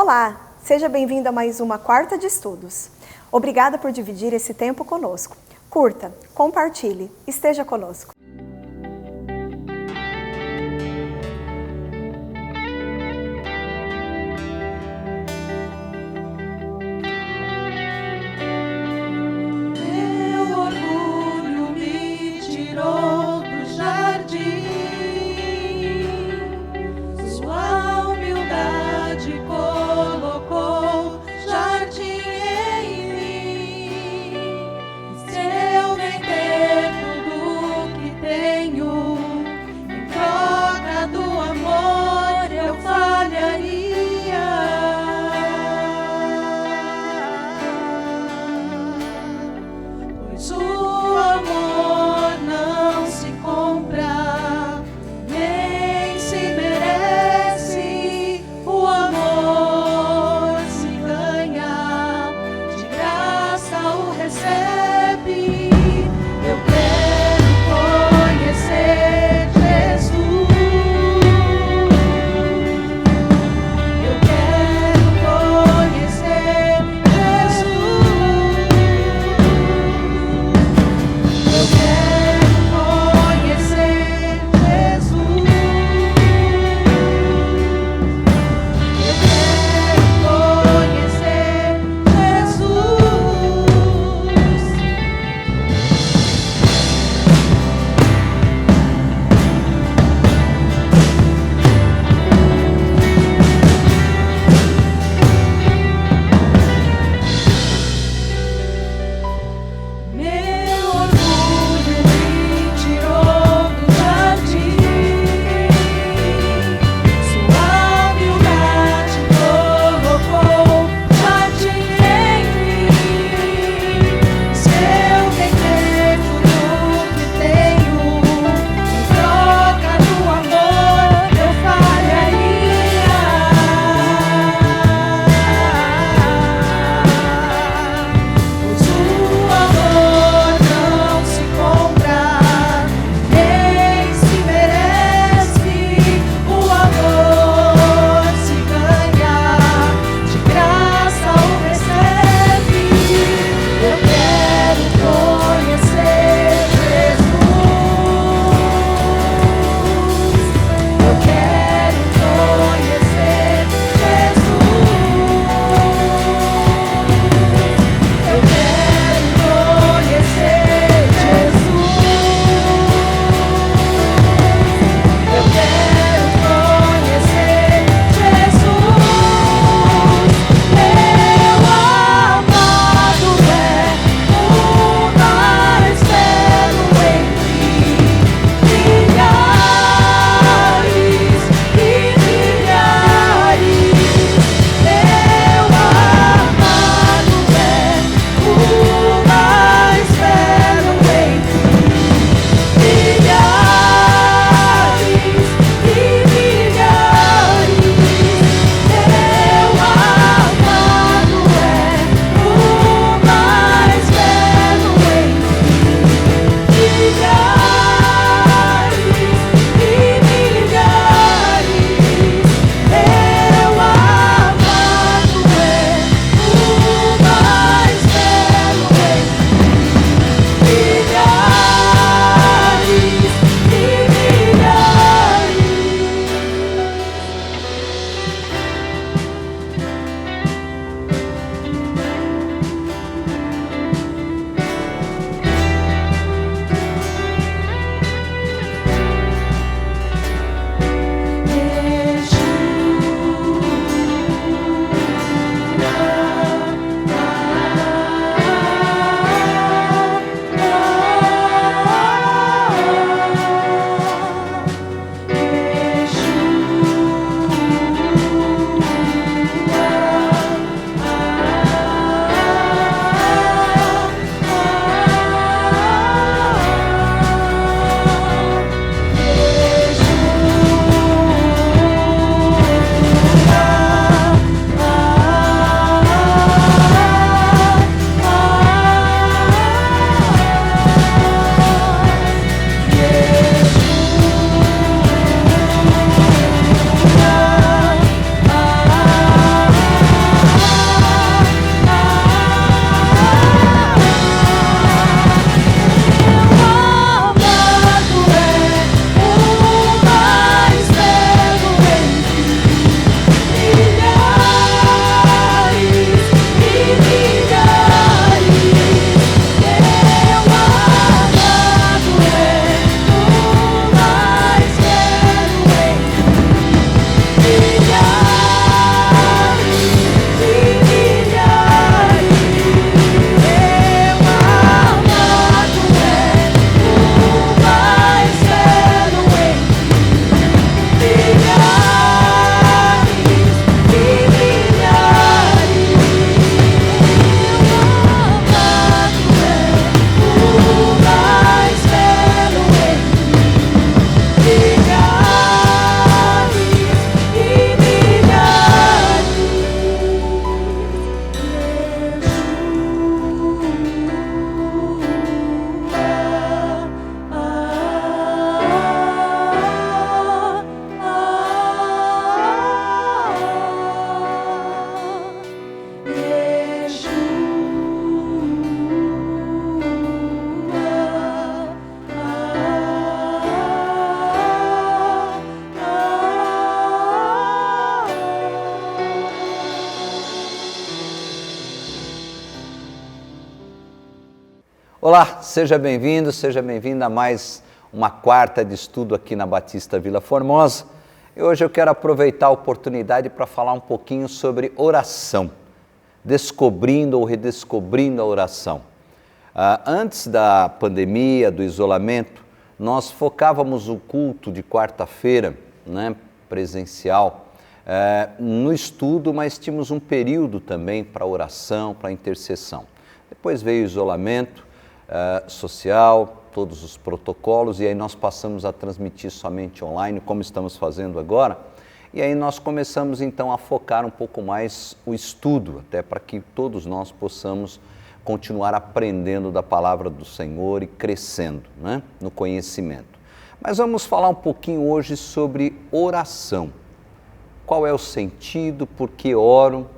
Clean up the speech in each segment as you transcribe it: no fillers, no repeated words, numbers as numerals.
Olá, seja bem-vindo a mais uma quarta de estudos. Obrigada por dividir esse tempo conosco. Curta, compartilhe, esteja conosco. Olá, seja bem-vindo a mais uma quarta de estudo aqui na Batista Vila Formosa. E hoje eu quero aproveitar a oportunidade para falar um pouquinho sobre oração, descobrindo ou redescobrindo a oração. Antes da pandemia, do isolamento, nós focávamos o culto de quarta-feira, presencial, no estudo, mas tínhamos um período também para oração, para intercessão. Depois veio o isolamento social, todos os protocolos, e aí nós passamos a transmitir somente online, como estamos fazendo agora, e aí nós começamos então a focar um pouco mais o estudo, até para que todos nós possamos continuar aprendendo da palavra do Senhor e crescendo no conhecimento. Mas vamos falar um pouquinho hoje sobre oração. Qual é o sentido, por que oro,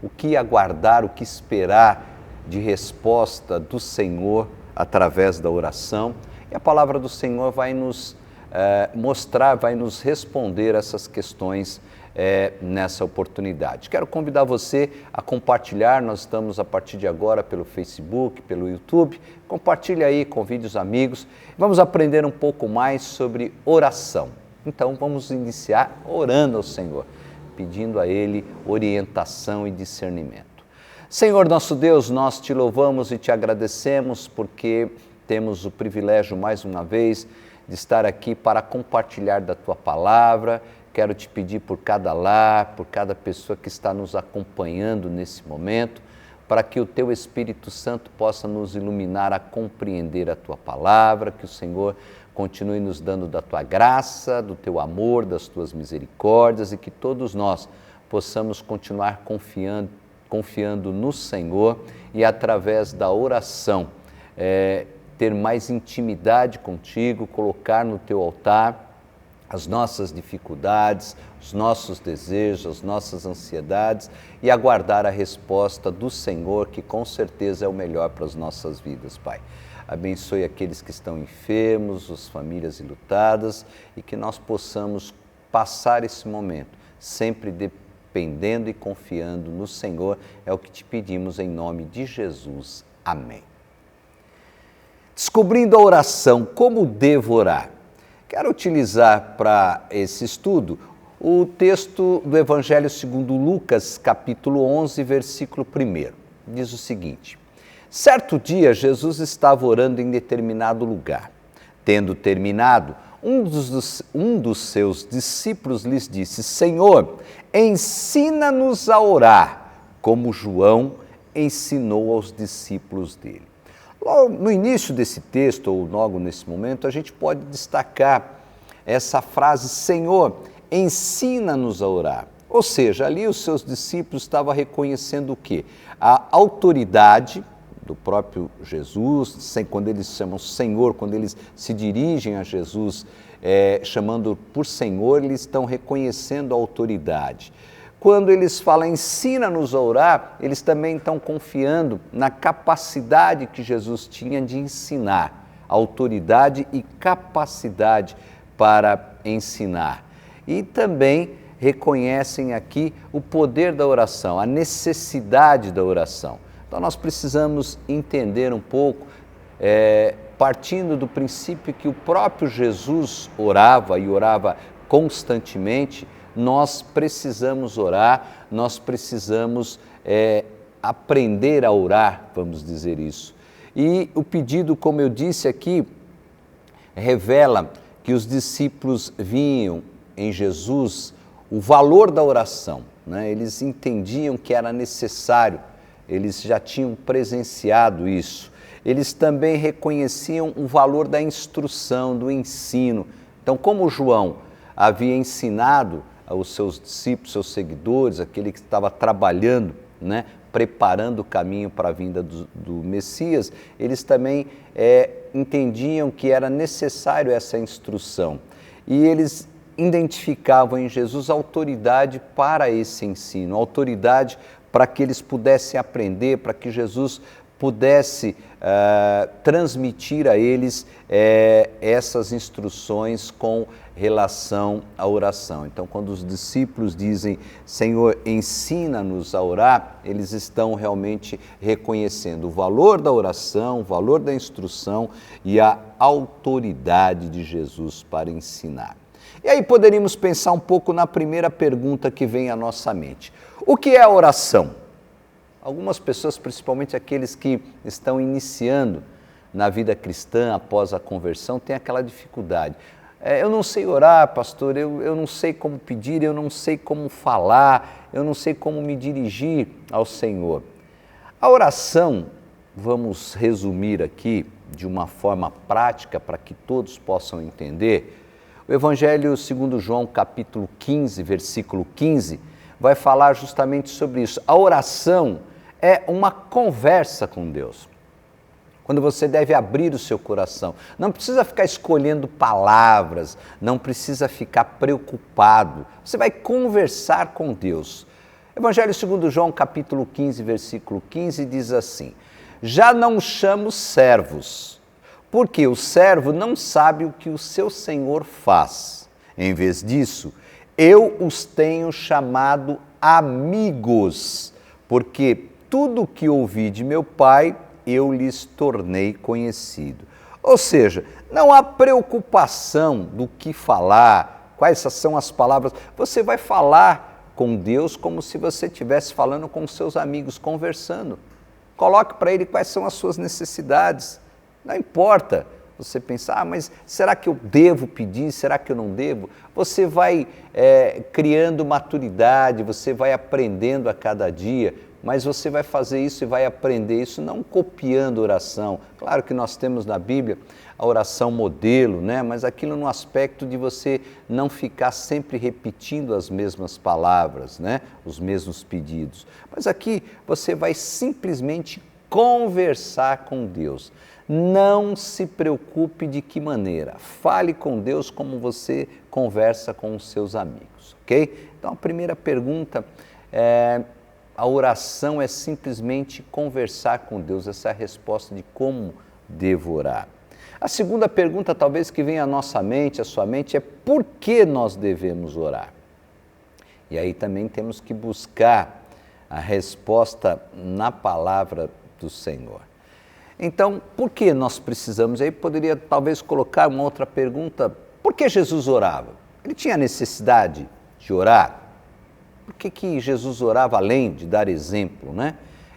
o que aguardar, o que esperar de resposta do Senhor através da oração. E a palavra do Senhor vai nos mostrar, vai nos responder essas questões nessa oportunidade. Quero convidar você a compartilhar, nós estamos a partir de agora pelo Facebook, pelo YouTube, compartilhe aí, convide os amigos, vamos aprender um pouco mais sobre oração. Então vamos iniciar orando ao Senhor, pedindo a Ele orientação e discernimento. Senhor nosso Deus, nós te louvamos e te agradecemos porque temos o privilégio mais uma vez de estar aqui para compartilhar da Tua palavra. Quero te pedir por cada lar, por cada pessoa que está nos acompanhando nesse momento, para que o Teu Espírito Santo possa nos iluminar a compreender a Tua palavra, que o Senhor continue nos dando da Tua graça, do Teu amor, das Tuas misericórdias e que todos nós possamos continuar confiando no Senhor e através da oração ter mais intimidade contigo, colocar no Teu altar as nossas dificuldades, os nossos desejos, as nossas ansiedades e aguardar a resposta do Senhor, que com certeza é o melhor para as nossas vidas, Pai. Abençoe aqueles que estão enfermos, as famílias enlutadas e que nós possamos passar esse momento sempre dependendo e confiando no Senhor. É o que te pedimos em nome de Jesus. Amém. Descobrindo a oração, como devo orar? Quero utilizar para esse estudo o texto do Evangelho segundo Lucas, capítulo 11, versículo 1. Diz o seguinte: certo dia, Jesus estava orando em determinado lugar. Tendo terminado, um dos seus discípulos lhes disse: Senhor, ensina-nos a orar, como João ensinou aos discípulos dele. Logo no início desse texto, ou logo nesse momento, a gente pode destacar essa frase: Senhor, ensina-nos a orar. Ou seja, ali os seus discípulos estavam reconhecendo o quê? A autoridade do próprio Jesus, quando eles chamam Senhor, quando eles se dirigem a Jesus chamando por Senhor, eles estão reconhecendo a autoridade. Quando eles falam ensina-nos a orar, eles também estão confiando na capacidade que Jesus tinha de ensinar, autoridade e capacidade para ensinar. E também reconhecem aqui o poder da oração, a necessidade da oração. Então nós precisamos entender um pouco, partindo do princípio que o próprio Jesus orava e orava constantemente. Nós precisamos orar, nós precisamos aprender a orar, vamos dizer isso. E o pedido, como eu disse aqui, revela que os discípulos viam em Jesus o valor da oração, Eles entendiam que era necessário, eles já tinham presenciado isso. Eles também reconheciam o valor da instrução, do ensino. Então, como João havia ensinado aos seus discípulos, seus seguidores, aquele que estava trabalhando, preparando o caminho para a vinda do Messias, eles também entendiam que era necessário essa instrução. E eles identificavam em Jesus autoridade para esse ensino, autoridade para que eles pudessem aprender, para que Jesus pudesse transmitir a eles essas instruções com relação à oração. Então, quando os discípulos dizem, Senhor, ensina-nos a orar, eles estão realmente reconhecendo o valor da oração, o valor da instrução e a autoridade de Jesus para ensinar. E aí poderíamos pensar um pouco na primeira pergunta que vem à nossa mente. O que é a oração? Algumas pessoas, principalmente aqueles que estão iniciando na vida cristã após a conversão, têm aquela dificuldade. Eu não sei orar, pastor, eu não sei como pedir, eu não sei como falar, eu não sei como me dirigir ao Senhor. A oração, vamos resumir aqui de uma forma prática para que todos possam entender. O Evangelho segundo João, capítulo 15, versículo 15, vai falar justamente sobre isso. A oração é uma conversa com Deus. Quando você deve abrir o seu coração. Não precisa ficar escolhendo palavras, não precisa ficar preocupado. Você vai conversar com Deus. Evangelho segundo João, capítulo 15, versículo 15, diz assim: já não chamo servos, porque o servo não sabe o que o seu senhor faz. Em vez disso, eu os tenho chamado amigos, porque tudo o que ouvi de meu Pai, eu lhes tornei conhecido. Ou seja, não há preocupação do que falar, quais são as palavras. Você vai falar com Deus como se você estivesse falando com seus amigos, conversando. Coloque para Ele quais são as suas necessidades. Não importa você pensar, mas será que eu devo pedir? Será que eu não devo? Você vai criando maturidade, você vai aprendendo a cada dia, mas você vai fazer isso e vai aprender isso não copiando oração. Claro que nós temos na Bíblia a oração modelo, né? Mas aquilo no aspecto de você não ficar sempre repetindo as mesmas palavras, né? Os mesmos pedidos. Mas aqui você vai simplesmente conversar com Deus. Não se preocupe de que maneira. Fale com Deus como você conversa com os seus amigos, ok? Então a primeira pergunta é: a oração é simplesmente conversar com Deus, essa é a resposta de como devo orar. A segunda pergunta, talvez que venha à nossa mente, à sua mente, é por que nós devemos orar? E aí também temos que buscar a resposta na palavra do Senhor. Então, por que nós precisamos? Aí poderia talvez colocar uma outra pergunta: por que Jesus orava? Ele tinha necessidade de orar? Por que Jesus orava além de dar exemplo, né?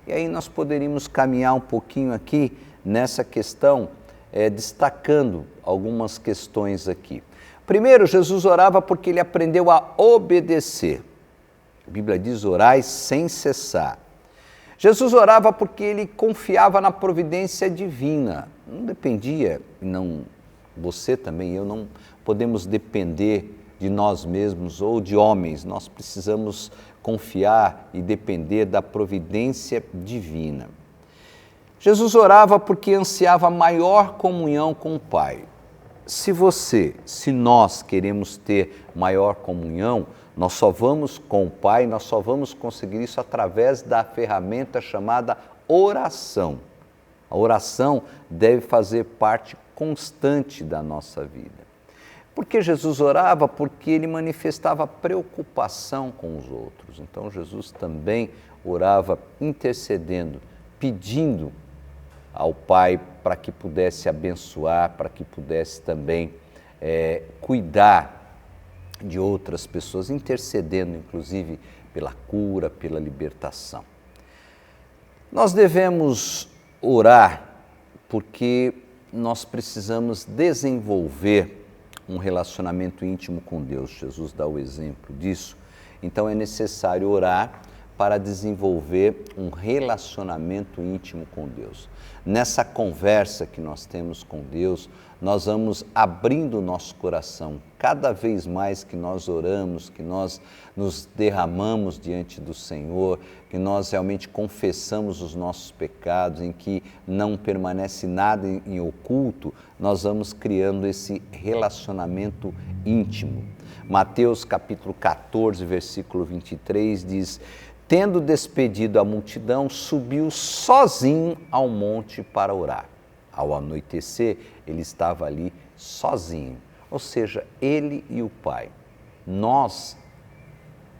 E aí nós poderíamos caminhar um pouquinho aqui nessa questão, destacando algumas questões aqui. Primeiro, Jesus orava porque ele aprendeu a obedecer. A Bíblia diz: orai sem cessar. Jesus orava porque ele confiava na providência divina. Não dependia, não, você também, eu não podemos depender de nós mesmos ou de homens, nós precisamos confiar e depender da providência divina. Jesus orava porque ansiava maior comunhão com o Pai. Se nós queremos ter maior comunhão, nós só vamos com o Pai, nós só vamos conseguir isso através da ferramenta chamada oração. A oração deve fazer parte constante da nossa vida. Por que Jesus orava? Porque ele manifestava preocupação com os outros. Então Jesus também orava intercedendo, pedindo ao Pai para que pudesse abençoar, para que pudesse também cuidar de outras pessoas, intercedendo inclusive pela cura, pela libertação. Nós devemos orar porque nós precisamos desenvolver um relacionamento íntimo com Deus. Jesus dá o exemplo disso. Então é necessário orar para desenvolver um relacionamento íntimo com Deus. Nessa conversa que nós temos com Deus, nós vamos abrindo o nosso coração. Cada vez mais que nós oramos, que nós nos derramamos diante do Senhor, que nós realmente confessamos os nossos pecados, em que não permanece nada em oculto, nós vamos criando esse relacionamento íntimo. Mateus capítulo 14, versículo 23 diz: tendo despedido a multidão, subiu sozinho ao monte para orar. Ao anoitecer, ele estava ali sozinho, ou seja, ele e o Pai. Nós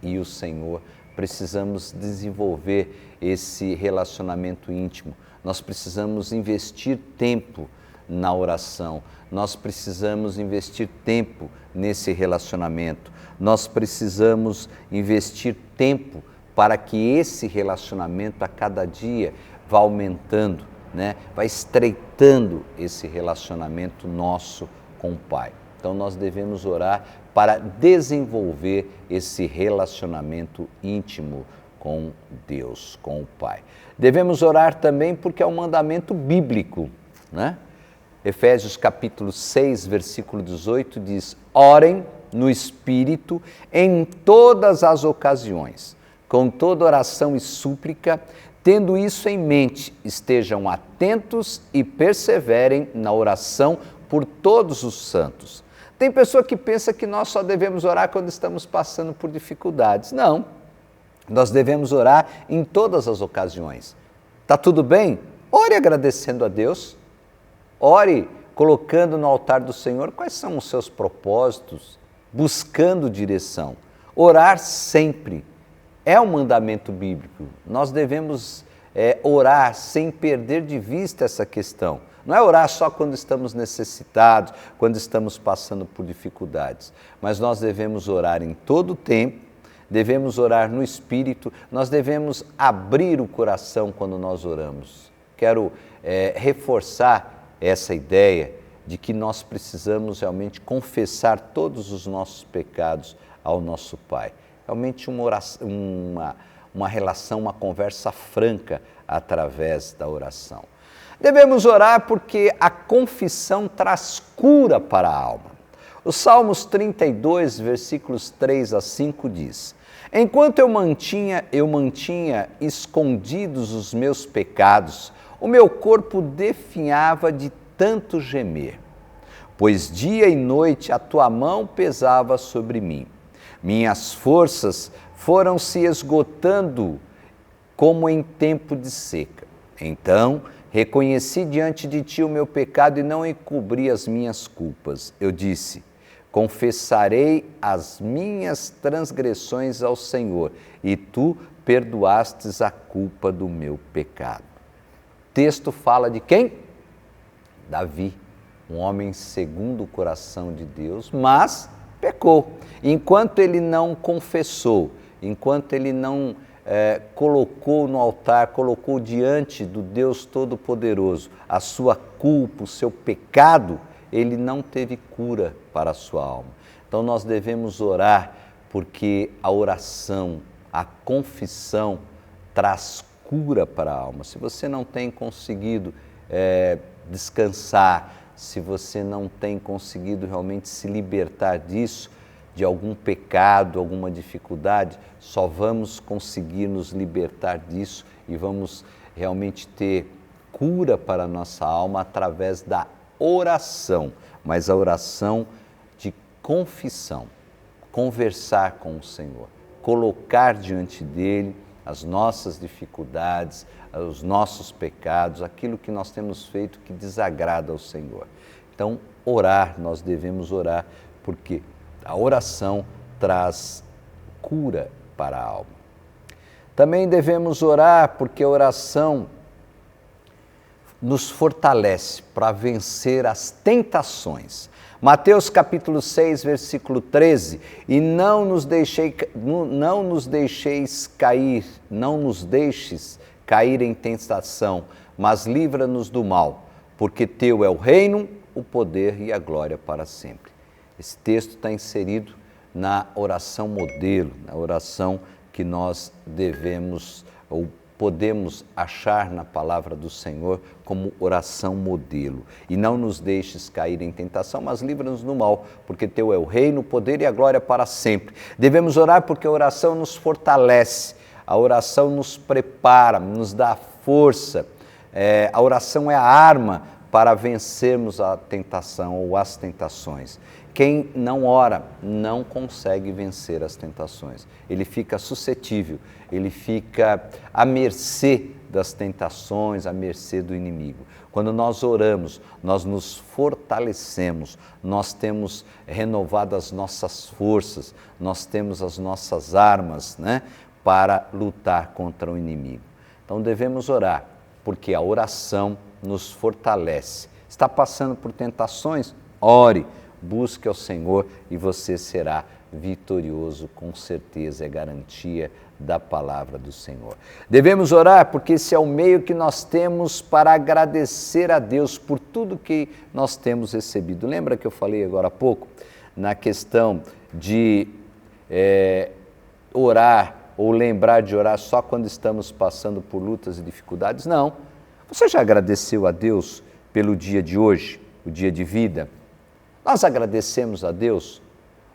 e o Senhor precisamos desenvolver esse relacionamento íntimo. Nós precisamos investir tempo na oração. Nós precisamos investir tempo nesse relacionamento. Nós precisamos investir tempo para que esse relacionamento a cada dia vá aumentando, né? Vai estreitando esse relacionamento nosso com o Pai. Então nós devemos orar para desenvolver esse relacionamento íntimo com Deus, com o Pai. Devemos orar também porque é um mandamento bíblico, né? Efésios capítulo 6, versículo 18 diz: orem no Espírito em todas as ocasiões, com toda oração e súplica, tendo isso em mente, estejam atentos e perseverem na oração por todos os santos. Tem pessoa que pensa que nós só devemos orar quando estamos passando por dificuldades. Não, nós devemos orar em todas as ocasiões. Tá tudo bem? Ore agradecendo a Deus, ore colocando no altar do Senhor quais são os seus propósitos, buscando direção. Orar sempre é um mandamento bíblico. Nós devemos orar sem perder de vista essa questão. Não é orar só quando estamos necessitados, quando estamos passando por dificuldades, mas nós devemos orar em todo o tempo, devemos orar no Espírito, nós devemos abrir o coração quando nós oramos. Quero reforçar essa ideia de que nós precisamos realmente confessar todos os nossos pecados ao nosso Pai. Realmente uma relação, uma conversa franca através da oração. Devemos orar porque a confissão traz cura para a alma. O Salmos 32, versículos 3 a 5 diz: enquanto eu mantinha escondidos os meus pecados, o meu corpo definhava de tanto gemer, pois dia e noite a tua mão pesava sobre mim. Minhas forças foram se esgotando como em tempo de seca. Então reconheci diante de ti o meu pecado e não encobri as minhas culpas. Eu disse: confessarei as minhas transgressões ao Senhor, e tu perdoastes a culpa do meu pecado. O texto fala de quem? Davi, um homem segundo o coração de Deus, mas pecou. Enquanto ele não confessou, enquanto ele não colocou no altar, colocou diante do Deus Todo-Poderoso a sua culpa, o seu pecado, ele não teve cura para a sua alma. Então nós devemos orar, porque a oração, a confissão traz cura para a alma. Se você não tem conseguido descansar, se você não tem conseguido realmente se libertar disso, de algum pecado, alguma dificuldade, só vamos conseguir nos libertar disso e vamos realmente ter cura para a nossa alma através da oração, mas a oração de confissão, conversar com o Senhor, colocar diante dele as nossas dificuldades, os nossos pecados, aquilo que nós temos feito que desagrada ao Senhor. Então, orar, nós devemos orar, porque a oração traz cura para a alma. Também devemos orar porque a oração nos fortalece para vencer as tentações. Mateus capítulo 6, versículo 13: e não nos deixeis cair em tentação, mas livra-nos do mal, porque teu é o reino, o poder e a glória para sempre. Esse texto está inserido na oração modelo, na oração que nós devemos ou podemos achar na palavra do Senhor como oração modelo. E não nos deixes cair em tentação, mas livra-nos do mal, porque teu é o reino, o poder e a glória para sempre. Devemos orar porque a oração nos fortalece, a oração nos prepara, nos dá força. A oração é a arma para vencermos a tentação ou as tentações. Quem não ora não consegue vencer as tentações. Ele fica suscetível, ele fica à mercê das tentações, à mercê do inimigo. Quando nós oramos, nós nos fortalecemos, nós temos renovado as nossas forças, nós temos as nossas armas, para lutar contra o inimigo. Então devemos orar, porque a oração nos fortalece. Está passando por tentações? Ore, busque ao Senhor e você será vitorioso, com certeza, é garantia da palavra do Senhor. Devemos orar porque esse é o meio que nós temos para agradecer a Deus por tudo que nós temos recebido. Lembra que eu falei agora há pouco na questão de orar ou lembrar de orar só quando estamos passando por lutas e dificuldades? Não. Você já agradeceu a Deus pelo dia de hoje, o dia de vida? Nós agradecemos a Deus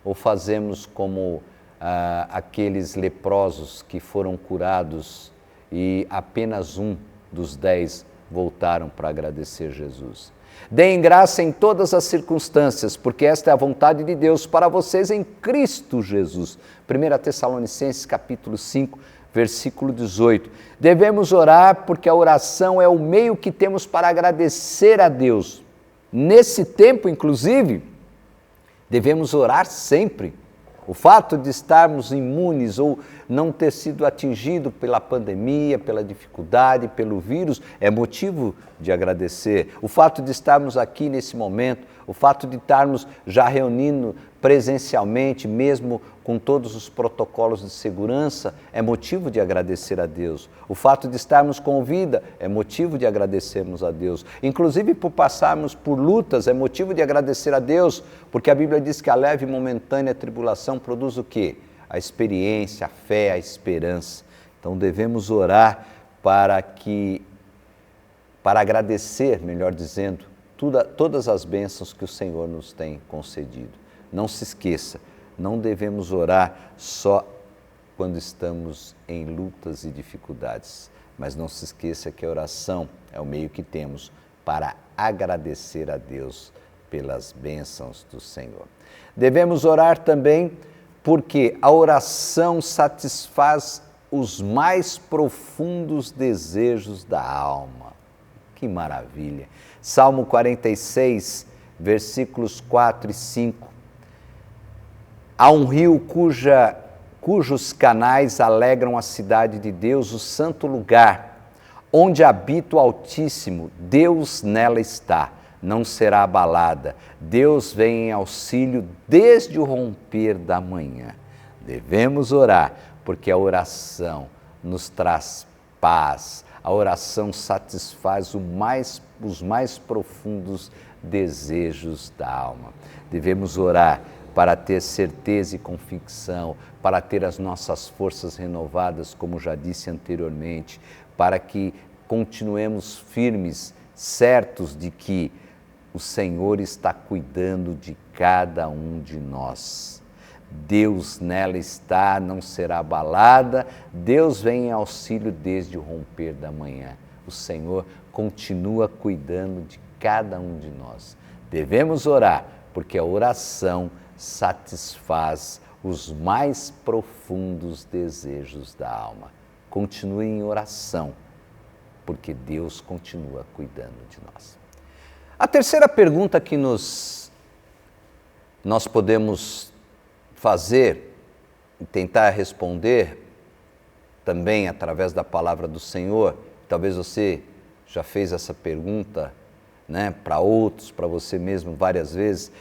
ou fazemos como aqueles leprosos que foram curados e apenas um dos 10 voltaram para agradecer Jesus? Deem graça em todas as circunstâncias, porque esta é a vontade de Deus para vocês em Cristo Jesus. 1 Tessalonicenses capítulo 5, versículo 18. Devemos orar porque a oração é o meio que temos para agradecer a Deus. Nesse tempo, inclusive, devemos orar sempre. O fato de estarmos imunes ou não ter sido atingido pela pandemia, pela dificuldade, pelo vírus, é motivo de agradecer. O fato de estarmos aqui nesse momento, o fato de estarmos já reunindo presencialmente, mesmo com todos os protocolos de segurança, é motivo de agradecer a Deus. O fato de estarmos com vida é motivo de agradecermos a Deus. Inclusive por passarmos por lutas, é motivo de agradecer a Deus, porque a Bíblia diz que a leve e momentânea tribulação produz o quê? A experiência, a fé, a esperança. Então devemos orar para agradecer, melhor dizendo, todas as bênçãos que o Senhor nos tem concedido. Não se esqueça, não devemos orar só quando estamos em lutas e dificuldades, mas não se esqueça que a oração é o meio que temos para agradecer a Deus pelas bênçãos do Senhor. Devemos orar também porque a oração satisfaz os mais profundos desejos da alma. Que maravilha! Salmo 46, versículos 4 e 5. Há um rio cujos canais alegram a cidade de Deus, o santo lugar, onde habita o Altíssimo. Deus nela está, não será abalada. Deus vem em auxílio desde o romper da manhã. Devemos orar, porque a oração nos traz paz. A oração satisfaz os mais profundos desejos da alma. Devemos orar para ter certeza e convicção, para ter as nossas forças renovadas, como já disse anteriormente, para que continuemos firmes, certos de que o Senhor está cuidando de cada um de nós. Deus nela está, não será abalada, Deus vem em auxílio desde o romper da manhã. O Senhor continua cuidando de cada um de nós. Devemos orar, porque a oração satisfaz os mais profundos desejos da alma. Continue em oração, porque Deus continua cuidando de nós. A terceira pergunta que nós podemos fazer e tentar responder, também através da palavra do Senhor, talvez você já fez essa pergunta, para outros, para você mesmo várias vezes.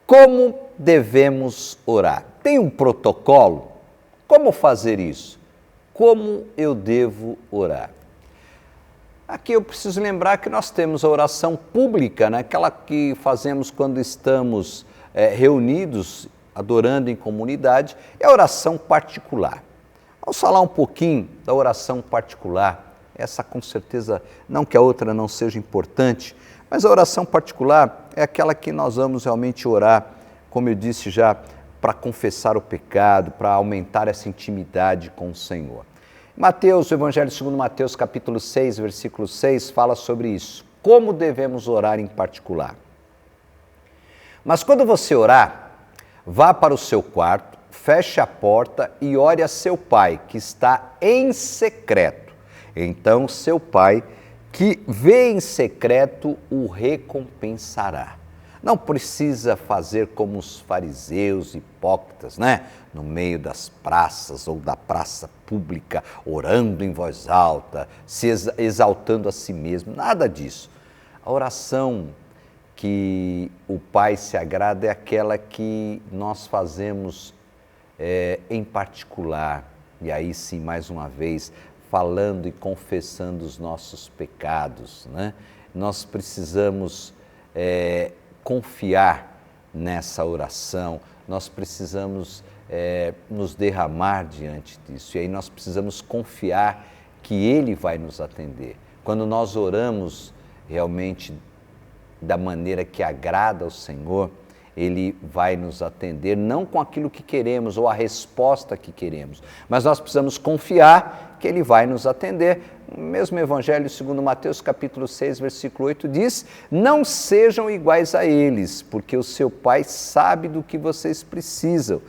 Como devemos orar? Tem um protocolo? Como fazer isso? Como eu devo orar? Aqui eu preciso lembrar que nós temos a oração pública, aquela que fazemos quando estamos reunidos, adorando em comunidade, é a oração particular. Vamos falar um pouquinho da oração particular. Essa com certeza, não que a outra não seja importante, mas a oração particular é aquela que nós vamos realmente orar, como eu disse já, para confessar o pecado, para aumentar essa intimidade com o Senhor. Mateus, o Evangelho segundo Mateus, capítulo 6, versículo 6, fala sobre isso. como devemos orar em particular. Mas quando você orar, vá para o seu quarto, feche a porta e ore a seu pai, que está em secreto. Então seu pai, que vê em secreto, o recompensará. Não precisa fazer como os fariseus hipócritas, né? No meio das praças ou da praça pública, orando em voz alta, se exaltando a si mesmo, nada disso. A oração que o Pai se agrada é aquela que nós fazemos em particular, e aí sim, mais uma vez, falando e confessando os nossos pecados, né? Nós precisamos confiar nessa oração, nós precisamos nos derramar diante disso, e aí nós precisamos confiar que Ele vai nos atender. Quando nós oramos realmente da maneira que agrada ao Senhor, Ele vai nos atender, não com aquilo que queremos ou a resposta que queremos, mas nós precisamos confiar que Ele vai nos atender. O mesmo Evangelho segundo Mateus, capítulo 6, versículo 8, diz: não sejam iguais a eles, porque o seu Pai sabe do que vocês precisam,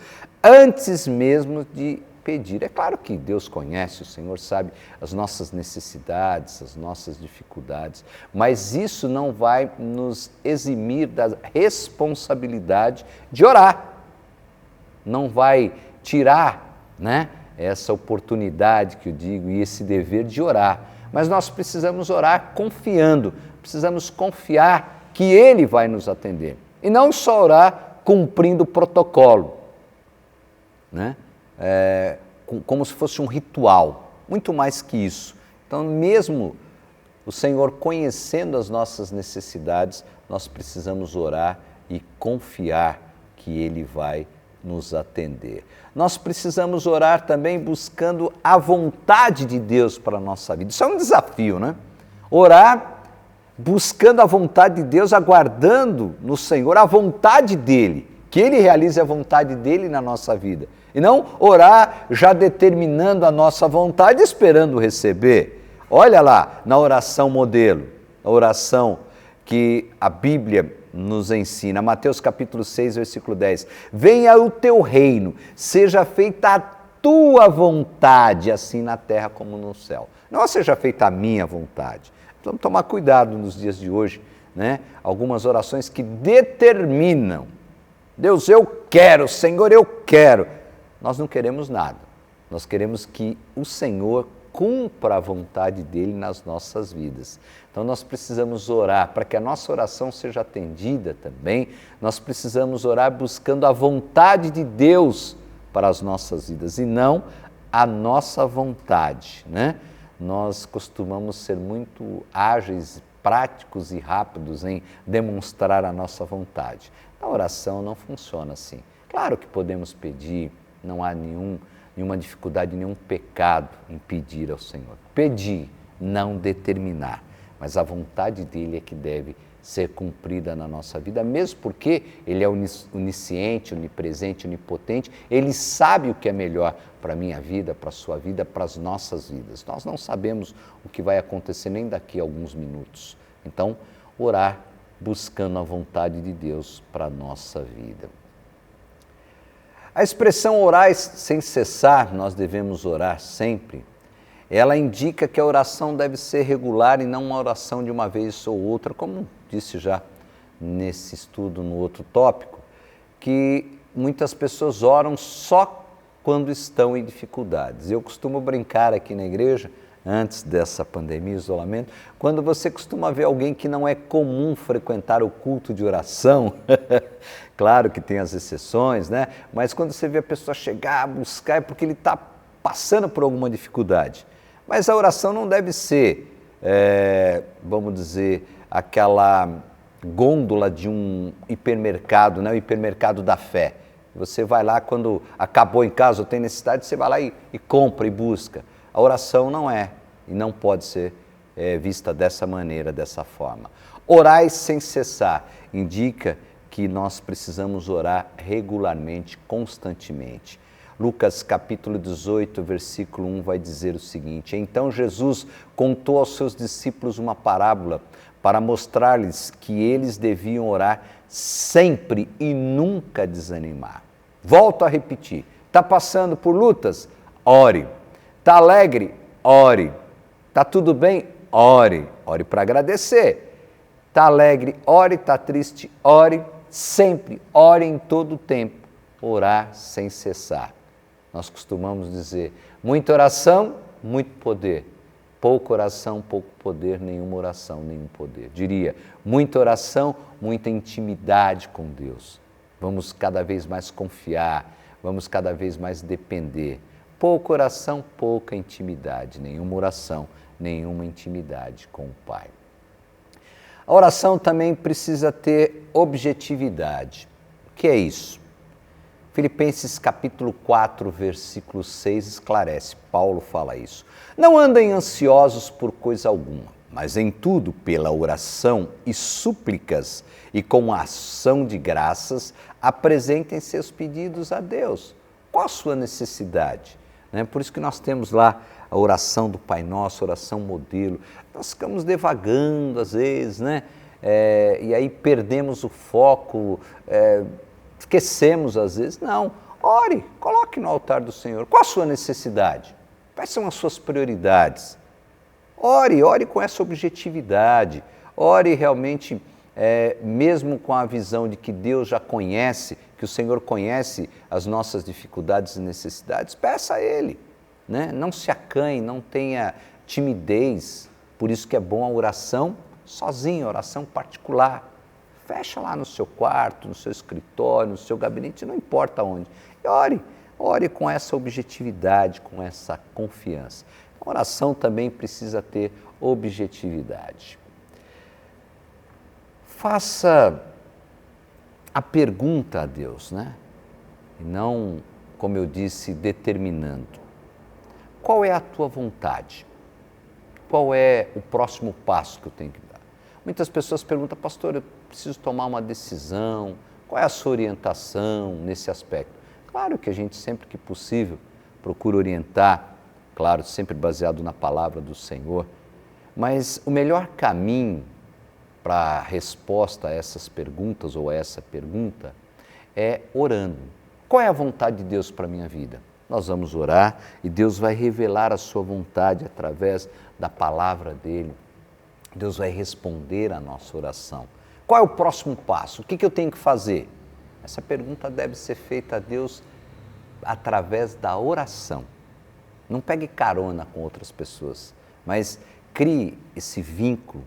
antes mesmo de pedir. É claro que Deus conhece, o Senhor sabe as nossas necessidades, as nossas dificuldades, mas isso não vai nos eximir da responsabilidade de orar. Não vai tirar, né, essa oportunidade que eu digo e esse dever de orar. Mas nós precisamos orar confiando, precisamos confiar que Ele vai nos atender. E não só orar cumprindo o protocolo, né? Como se fosse um ritual, muito mais que isso. Então, mesmo o Senhor conhecendo as nossas necessidades, nós precisamos orar e confiar que Ele vai nos atender. Nós precisamos orar também buscando a vontade de Deus para a nossa vida. Isso é um desafio, né? Orar buscando a vontade de Deus, aguardando no Senhor a vontade dEle, que Ele realize a vontade dEle na nossa vida. E não orar já determinando a nossa vontade, esperando receber. Olha lá, na oração modelo, a oração que a Bíblia nos ensina, Mateus capítulo 6, versículo 10. Venha o teu reino, seja feita a tua vontade, assim na terra como no céu. Não seja feita a minha vontade. Vamos tomar cuidado nos dias de hoje, né? Algumas orações que determinam. Deus, eu quero, Senhor, eu quero. Nós não queremos nada. Nós queremos que o Senhor cumpra a vontade dEle nas nossas vidas. Então nós precisamos orar para que a nossa oração seja atendida também. Nós precisamos orar buscando a vontade de Deus para as nossas vidas e não a nossa vontade, né? Nós costumamos ser muito ágeis, práticos e rápidos em demonstrar a nossa vontade. A oração não funciona assim. Claro que podemos pedir, não há nenhuma dificuldade, nenhum pecado em pedir ao Senhor. Pedir, não determinar, mas a vontade dEle é que deve ser cumprida na nossa vida, mesmo porque Ele é onisciente, onipresente, onipotente, Ele sabe o que é melhor para a minha vida, para a sua vida, para as nossas vidas. Nós não sabemos o que vai acontecer nem daqui a alguns minutos. Então, orar buscando a vontade de Deus para a nossa vida. A expressão orar sem cessar, nós devemos orar sempre, ela indica que a oração deve ser regular e não uma oração de uma vez ou outra, como disse já nesse estudo no outro tópico, que muitas pessoas oram só quando estão em dificuldades. Eu costumo brincar aqui na igreja, antes dessa pandemia, isolamento, quando você costuma ver alguém que não é comum frequentar o culto de oração, claro que tem as exceções, né? Mas quando você vê a pessoa chegar, buscar, é porque ele está passando por alguma dificuldade. Mas a oração não deve ser, vamos dizer, aquela gôndola de um hipermercado, né? O hipermercado da fé. Você vai lá, quando acabou em casa ou tem necessidade, você vai lá e compra e busca. A oração não é e não pode ser vista dessa maneira, dessa forma. Orai sem cessar indica que nós precisamos orar regularmente, constantemente. Lucas capítulo 18, versículo 1 vai dizer o seguinte: então Jesus contou aos seus discípulos uma parábola para mostrar-lhes que eles deviam orar sempre e nunca desanimar. Volto a repetir, está passando por lutas? Ore. Está alegre? Ore. Está tudo bem? Ore. Ore para agradecer. Está alegre? Ore. Está triste? Ore. Sempre, ore em todo o tempo. Orar sem cessar. Nós costumamos dizer, muita oração, muito poder. Pouca oração, pouco poder, nenhuma oração, nenhum poder. Diria, muita oração, muita intimidade com Deus. Vamos cada vez mais confiar, vamos cada vez mais depender. Pouca oração, pouca intimidade. Nenhuma oração, nenhuma intimidade com o Pai. A oração também precisa ter objetividade. O que é isso? Filipenses capítulo 4, versículo 6 esclarece, Paulo fala isso. Não andem ansiosos por coisa alguma, mas em tudo, pela oração e súplicas e com a ação de graças, apresentem seus pedidos a Deus. Qual a sua necessidade? Por isso que nós temos lá a oração do Pai Nosso, a oração modelo. Nós ficamos devagando às vezes, e aí perdemos o foco, esquecemos às vezes. Não, ore, coloque no altar do Senhor. Qual a sua necessidade? Quais são as suas prioridades? Ore com essa objetividade. Ore realmente, mesmo com a visão de que Deus já conhece, que o Senhor conhece as nossas dificuldades e necessidades, peça a Ele. Não se acanhe, não tenha timidez. Por isso que é bom a oração sozinho, a oração particular. Fecha lá no seu quarto, no seu escritório, no seu gabinete, não importa onde. E ore com essa objetividade, com essa confiança. A oração também precisa ter objetividade. Faça a pergunta a Deus, E não, como eu disse, determinando. Qual é a tua vontade? Qual é o próximo passo que eu tenho que dar? Muitas pessoas perguntam, pastor, eu preciso tomar uma decisão, qual é a sua orientação nesse aspecto? Claro que a gente sempre que possível procura orientar, claro, sempre baseado na palavra do Senhor, mas o melhor caminho para a resposta a essas perguntas ou a essa pergunta é orando. Qual é a vontade de Deus para a minha vida? Nós vamos orar e Deus vai revelar a sua vontade através da palavra dEle. Deus vai responder a nossa oração. Qual é o próximo passo? O que eu tenho que fazer? Essa pergunta deve ser feita a Deus através da oração. Não pegue carona com outras pessoas, mas crie esse vínculo,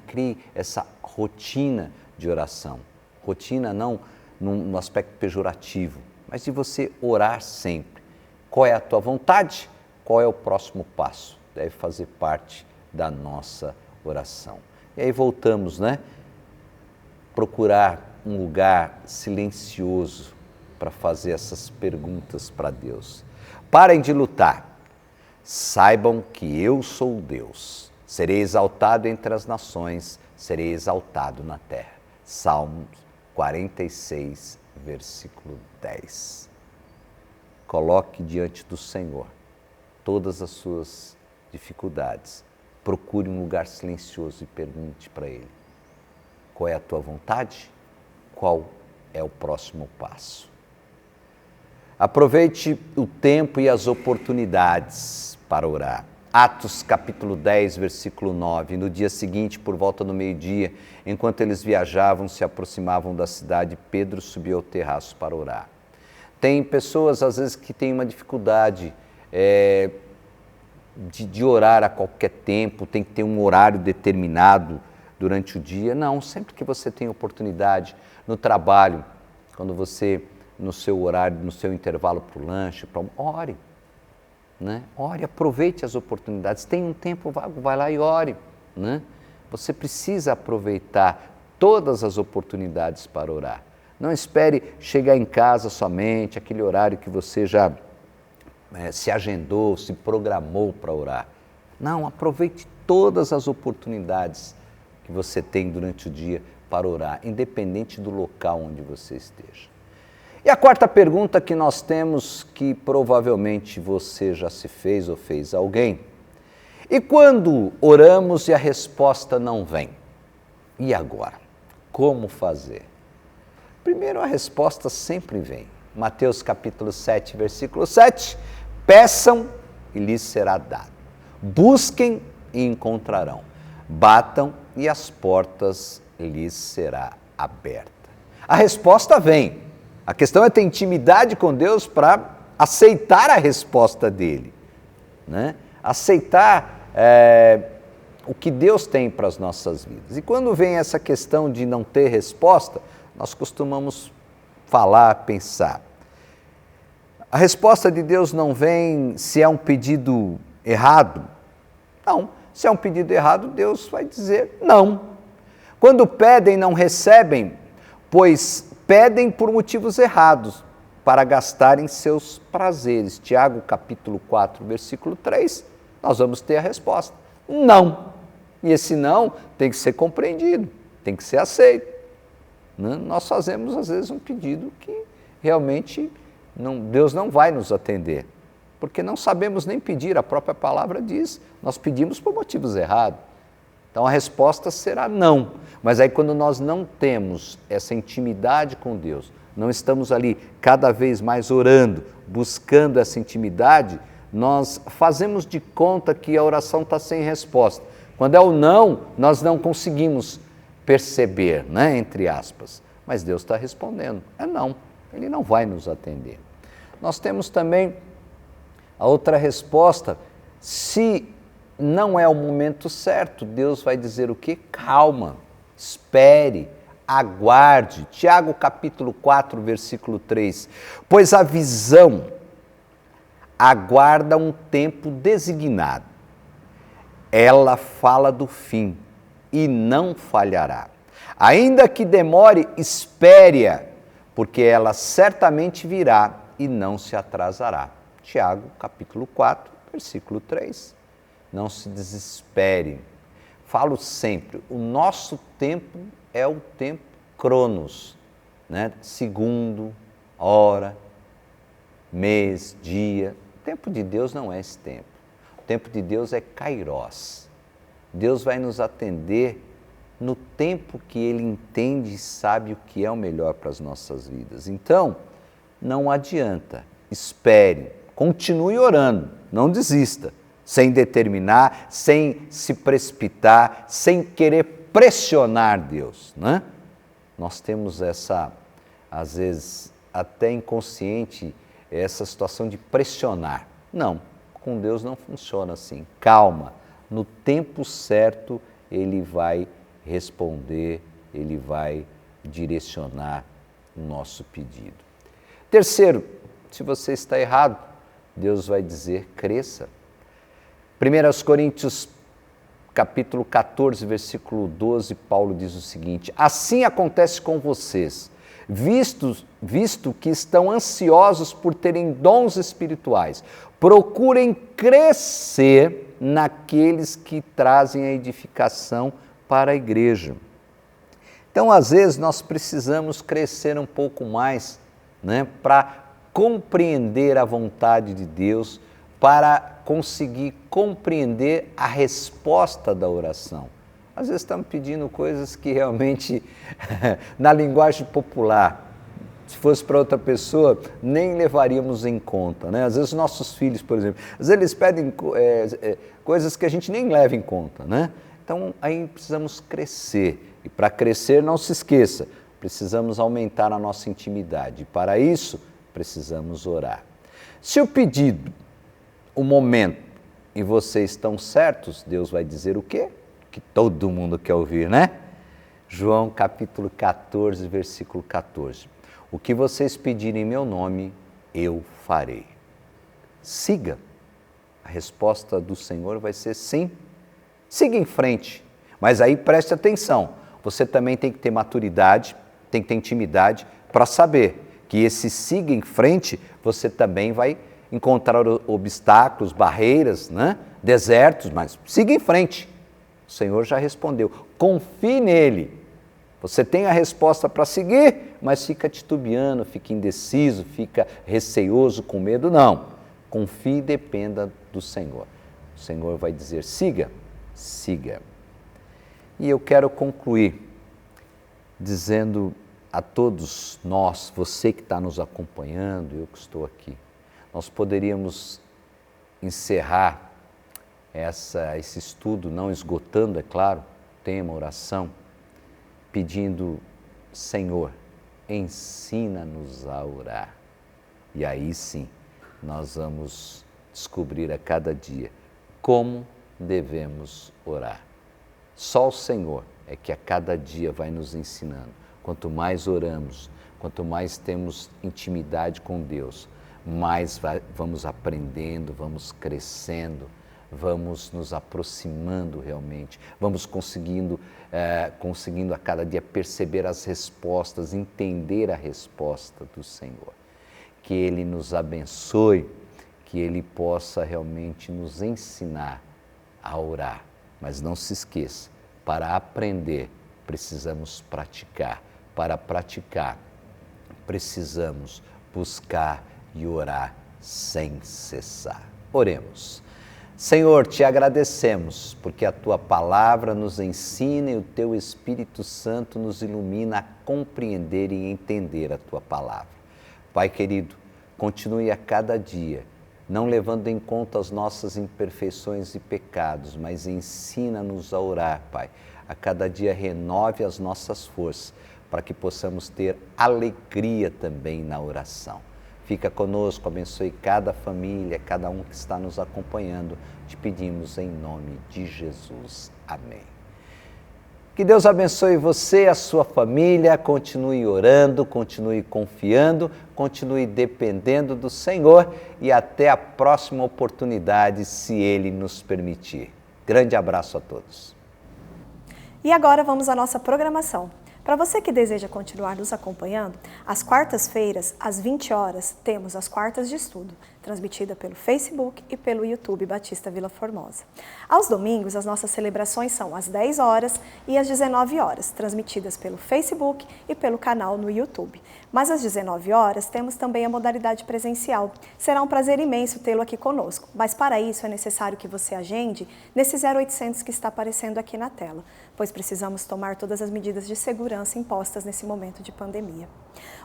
Crie essa rotina de oração. Rotina não no aspecto pejorativo, mas de você orar sempre. Qual é a tua vontade? Qual é o próximo passo? Deve fazer parte da nossa oração. E aí voltamos, Procurar um lugar silencioso para fazer essas perguntas para Deus. Parem de lutar. Saibam que eu sou Deus. Serei exaltado entre as nações, serei exaltado na terra. Salmos 46, versículo 10. Coloque diante do Senhor todas as suas dificuldades. Procure um lugar silencioso e pergunte para Ele. Qual é a tua vontade? Qual é o próximo passo? Aproveite o tempo e as oportunidades para orar. Atos capítulo 10, versículo 9. No dia seguinte, por volta do meio-dia, enquanto eles viajavam, se aproximavam da cidade, Pedro subiu ao terraço para orar. Tem pessoas, às vezes, que têm uma dificuldade de orar a qualquer tempo, tem que ter um horário determinado durante o dia. Não, sempre que você tem oportunidade, no trabalho, quando você, no seu horário, no seu intervalo para o lanche, ore. Ore, aproveite as oportunidades. Tem um tempo vago, vai lá e ore. Você precisa aproveitar todas as oportunidades para orar. Não espere chegar em casa somente, aquele horário que você já se agendou, se programou para orar. Não, aproveite todas as oportunidades que você tem durante o dia para orar, independente do local onde você esteja. E a quarta pergunta que nós temos, que provavelmente você já se fez ou fez a alguém. E quando oramos e a resposta não vem? E agora? Como fazer? Primeiro, a resposta sempre vem. Mateus capítulo 7, versículo 7. Peçam e lhes será dado. Busquem e encontrarão. Batam e as portas lhes será aberta. A resposta vem. A questão é ter intimidade com Deus para aceitar a resposta dele, né? Aceitar o que Deus tem para as nossas vidas. E quando vem essa questão de não ter resposta, nós costumamos falar, pensar. A resposta de Deus não vem se é um pedido errado. Não, se é um pedido errado, Deus vai dizer não. Quando pedem, não recebem, pois pedem por motivos errados, para gastarem seus prazeres. Tiago capítulo 4, versículo 3, nós vamos ter a resposta. Não. E esse não tem que ser compreendido, tem que ser aceito. Nós fazemos, às vezes, um pedido que realmente Deus não vai nos atender, porque não sabemos nem pedir, a própria palavra diz, nós pedimos por motivos errados. Então a resposta será não, mas aí quando nós não temos essa intimidade com Deus, não estamos ali cada vez mais orando, buscando essa intimidade, nós fazemos de conta que a oração está sem resposta. Quando é o não, nós não conseguimos perceber, né, entre aspas, mas Deus está respondendo, é não, Ele não vai nos atender. Nós temos também a outra resposta, se não é o momento certo, Deus vai dizer o quê? Calma, espere, aguarde. Tiago capítulo 4, versículo 3, pois a visão aguarda um tempo designado, ela fala do fim e não falhará. Ainda que demore, espere-a, porque ela certamente virá e não se atrasará. Tiago capítulo 4, versículo 3. Não se desespere. Falo sempre, o nosso tempo é o tempo cronos, né? Segundo, hora, mês, dia. O tempo de Deus não é esse tempo. O tempo de Deus é kairós. Deus vai nos atender no tempo que Ele entende e sabe o que é o melhor para as nossas vidas. Então, não adianta, espere, continue orando, não desista, sem determinar, sem se precipitar, sem querer pressionar Deus, né? Nós temos essa, às vezes, até inconsciente, essa situação de pressionar. Não, com Deus não funciona assim. Calma, no tempo certo Ele vai responder, Ele vai direcionar o nosso pedido. Terceiro, se você está errado, Deus vai dizer, cresça. 1 Coríntios capítulo 14, versículo 12, Paulo diz o seguinte, assim acontece com vocês, visto que estão ansiosos por terem dons espirituais, procurem crescer naqueles que trazem a edificação para a igreja. Então, às vezes, nós precisamos crescer um pouco mais, né, para compreender a vontade de Deus, para conseguir compreender a resposta da oração. Às vezes estamos pedindo coisas que realmente, na linguagem popular, se fosse para outra pessoa, nem levaríamos em conta, né? Às vezes nossos filhos, por exemplo, às vezes eles pedem coisas que a gente nem leva em conta, né? Então, aí precisamos crescer. E para crescer, não se esqueça, precisamos aumentar a nossa intimidade. E para isso, precisamos orar. Se o pedido, o momento, e vocês estão certos, Deus vai dizer o quê? Que todo mundo quer ouvir, né? João capítulo 14, versículo 14. O que vocês pedirem em meu nome, eu farei. Siga. A resposta do Senhor vai ser sim. Siga em frente. Mas aí preste atenção. Você também tem que ter maturidade, tem que ter intimidade para saber que esse siga em frente, você também vai encontrar obstáculos, barreiras, né? Desertos, mas siga em frente. O Senhor já respondeu. Confie nele. Você tem a resposta para seguir, mas fica titubeando, fica indeciso, fica receoso, com medo. Não. Confie e dependa do Senhor. O Senhor vai dizer, siga, siga. E eu quero concluir dizendo a todos nós, você que está nos acompanhando, eu que estou aqui, nós poderíamos encerrar esse estudo, não esgotando, é claro, tema, oração, pedindo, Senhor, ensina-nos a orar. E aí sim, nós vamos descobrir a cada dia como devemos orar. Só o Senhor é que a cada dia vai nos ensinando. Quanto mais oramos, quanto mais temos intimidade com Deus, mais vamos aprendendo, vamos crescendo, vamos nos aproximando realmente, vamos conseguindo a cada dia perceber as respostas, entender a resposta do Senhor. Que Ele nos abençoe, que Ele possa realmente nos ensinar a orar. Mas não se esqueça, para aprender precisamos praticar. Para praticar, precisamos buscar e orar sem cessar. Oremos. Senhor, te agradecemos porque a Tua palavra nos ensina e o Teu Espírito Santo nos ilumina a compreender e entender a Tua palavra. Pai querido, continue a cada dia, não levando em conta as nossas imperfeições e pecados, mas ensina-nos a orar, Pai. A cada dia renove as nossas forças, para que possamos ter alegria também na oração. Fica conosco, abençoe cada família, cada um que está nos acompanhando. Te pedimos em nome de Jesus. Amém. Que Deus abençoe você, a sua família, continue orando, continue confiando, continue dependendo do Senhor e até a próxima oportunidade, se Ele nos permitir. Grande abraço a todos. E agora vamos à nossa programação. Para você que deseja continuar nos acompanhando, às quartas-feiras, às 20 horas, temos as quartas de estudo, transmitida pelo Facebook e pelo YouTube Batista Vila Formosa. Aos domingos, as nossas celebrações são às 10 horas e às 19 horas, transmitidas pelo Facebook e pelo canal no YouTube. Mas às 19 horas, temos também a modalidade presencial. Será um prazer imenso tê-lo aqui conosco, mas para isso é necessário que você agende nesse 0800 que está aparecendo aqui na tela, pois precisamos tomar todas as medidas de segurança impostas nesse momento de pandemia.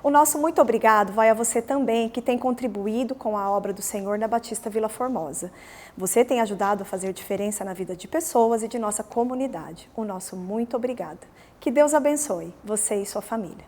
O nosso muito obrigado vai a você também que tem contribuído com a obra do Senhor na Batista Vila Formosa. Você tem ajudado a fazer diferença na vida de pessoas e de nossa comunidade. O nosso muito obrigado. Que Deus abençoe você e sua família.